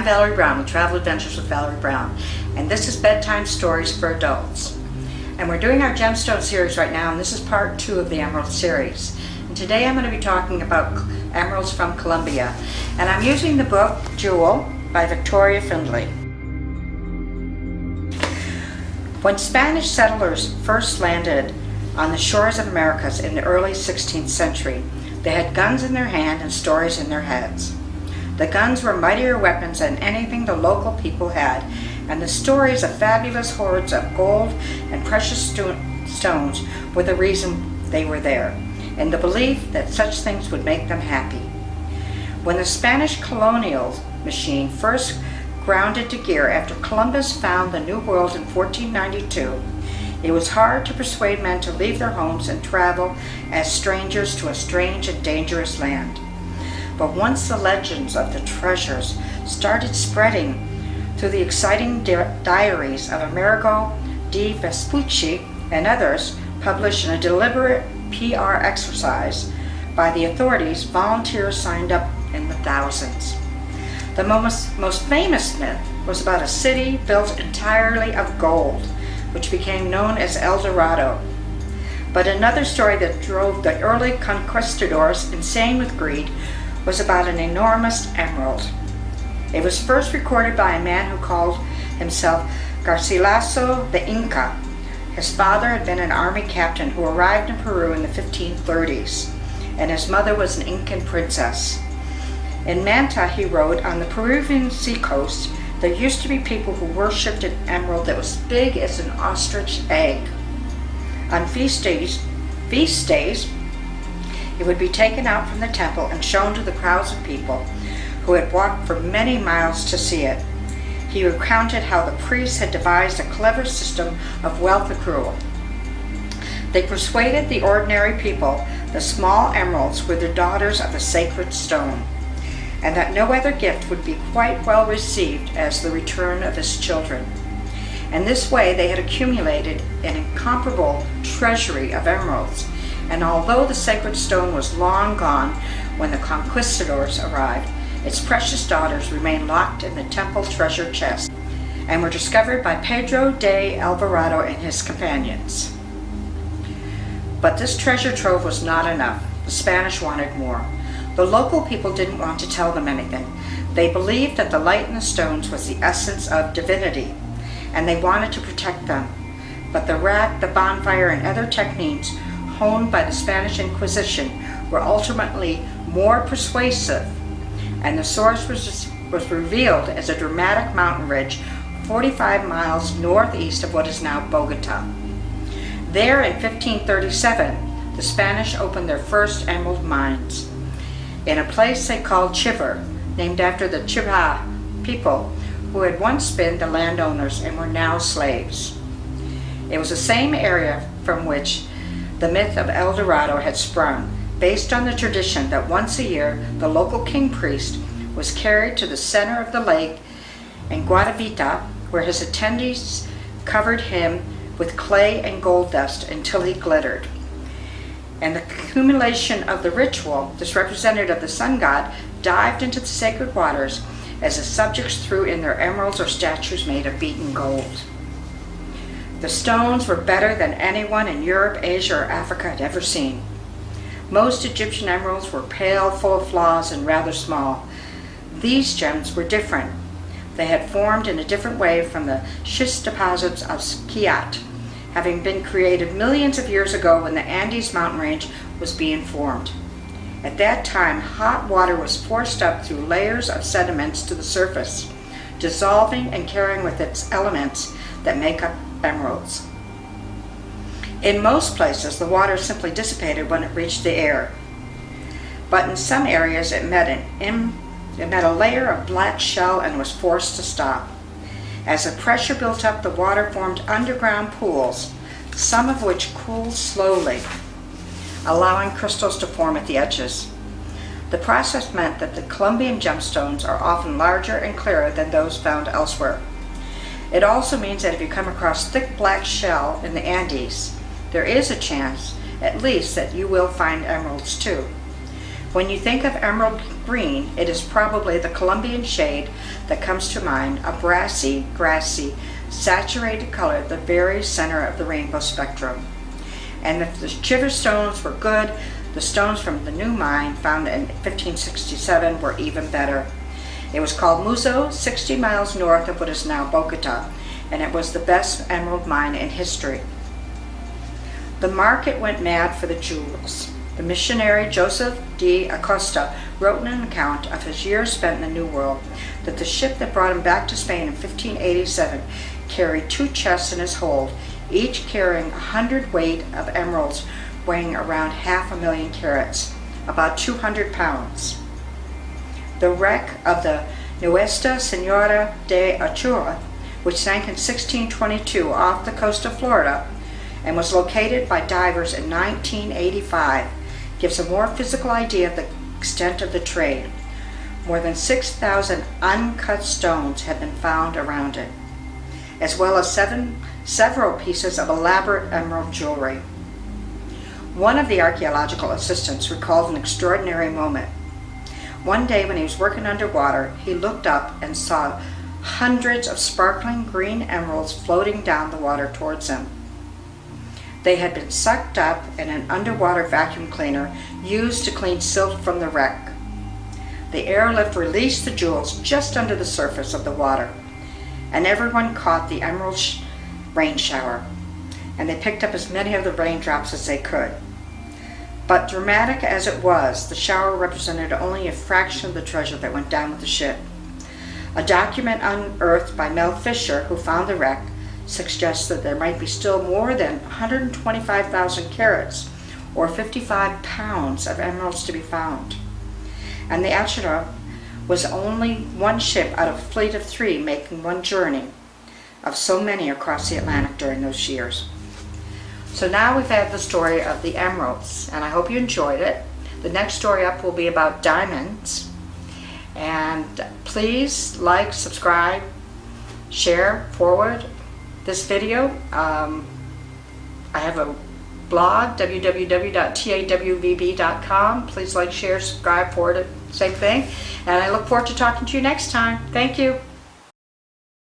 I'm Valerie Brown with Travel Adventures with Valerie Brown, and this is Bedtime Stories for Adults. And we're doing our gemstone series right now, and this is part 2 of the emerald series. And today I'm going to be talking about emeralds from Colombia, and I'm using the book Jewel by Victoria Findlay. When Spanish settlers first landed on the shores of Americas in the early 16th century, they had guns in their hand and stories in their heads. The guns were mightier weapons than anything the local people had, and the stories of fabulous hoards of gold and precious stones were the reason they were there, and the belief that such things would make them happy. When the Spanish colonial machine first grounded to gear after Columbus found the New World in 1492, it was hard to persuade men to leave their homes and travel as strangers to a strange and dangerous land. But once the legends of the treasures started spreading through the exciting diaries of Amerigo de Vespucci and others, published in a deliberate PR exercise by the authorities, volunteers signed up in the thousands. The most famous myth was about a city built entirely of gold, which became known as El Dorado. But another story that drove the early conquistadors insane with greed was about an enormous emerald. It was first recorded by a man who called himself Garcilaso the Inca. His father had been an army captain who arrived in Peru in the 1530s, and his mother was an Incan princess. In Manta, he wrote, on the Peruvian seacoast, there used to be people who worshipped an emerald that was big as an ostrich egg. On feast days, it would be taken out from the temple and shown to the crowds of people who had walked for many miles to see it. He recounted how the priests had devised a clever system of wealth accrual. They persuaded the ordinary people the small emeralds were the daughters of the sacred stone, and that no other gift would be quite well received as the return of his children. In this way they had accumulated an incomparable treasury of emeralds, and although the sacred stone was long gone when the conquistadors arrived, its precious daughters remained locked in the temple treasure chest and were discovered by Pedro de Alvarado and his companions. But this treasure trove was not enough. The Spanish wanted more. The local people didn't want to tell them anything. They believed that the light in the stones was the essence of divinity, and they wanted to protect them. But the rack, the bonfire, and other techniques honed by the Spanish Inquisition were ultimately more persuasive, and the source was revealed as a dramatic mountain ridge 45 miles northeast of what is now Bogota. There in 1537, the Spanish opened their first emerald mines in a place they called Chiver, named after the Chivha people who had once been the landowners and were now slaves. It was the same area from which the myth of El Dorado had sprung, based on the tradition that once a year the local king priest was carried to the center of the lake in Guadavita, where his attendees covered him with clay and gold dust until he glittered. And the accumulation of the ritual, this representative of the sun god, dived into the sacred waters as the subjects threw in their emeralds or statues made of beaten gold. The stones were better than anyone in Europe, Asia, or Africa had ever seen. Most Egyptian emeralds were pale, full of flaws, and rather small. These gems were different. They had formed in a different way from the schist deposits of Skiat, having been created millions of years ago when the Andes mountain range was being formed. At that time, hot water was forced up through layers of sediments to the surface, dissolving and carrying with its elements that make up emeralds. In most places, the water simply dissipated when it reached the air, but in some areas it met a layer of black shell and was forced to stop. As the pressure built up, the water formed underground pools, some of which cooled slowly, allowing crystals to form at the edges. The process meant that the Colombian gemstones are often larger and clearer than those found elsewhere. It also means that if you come across thick black shell in the Andes, there is a chance, at least, that you will find emeralds too. When you think of emerald green, it is probably the Colombian shade that comes to mind, a brassy, grassy, saturated color at the very center of the rainbow spectrum. And if the chiver stones were good, the stones from the new mine found in 1567 were even better. It was called Muzo, 60 miles north of what is now Bogota, and it was the best emerald mine in history. The market went mad for the jewels. The missionary Joseph de Acosta wrote in an account of his years spent in the New World that the ship that brought him back to Spain in 1587 carried 2 chests in his hold, each carrying 100 weight of emeralds weighing around 500,000 carats, about 200 pounds. The wreck of the Nuestra Senora de Ochoa, which sank in 1622 off the coast of Florida and was located by divers in 1985, gives a more physical idea of the extent of the trade. More than 6,000 uncut stones have been found around it, as well as several pieces of elaborate emerald jewelry. One of the archaeological assistants recalled an extraordinary moment. One day when he was working underwater, he looked up and saw hundreds of sparkling green emeralds floating down the water towards him. They had been sucked up in an underwater vacuum cleaner used to clean silt from the wreck. The airlift released the jewels just under the surface of the water, and everyone caught the emerald rain shower, and they picked up as many of the raindrops as they could. But dramatic as it was, the shower represented only a fraction of the treasure that went down with the ship. A document unearthed by Mel Fisher, who found the wreck, suggests that there might be still more than 125,000 carats, or 55 pounds of emeralds to be found. And the Achira was only one ship out of a fleet of 3 making one journey of so many across the Atlantic during those years. So now we've had the story of the emeralds, and I hope you enjoyed it. The next story up will be about diamonds. And please like, subscribe, share, forward this video. I have a blog, www.TAWVB.com. Please like, share, subscribe, forward it, same thing. And I look forward to talking to you next time. Thank you.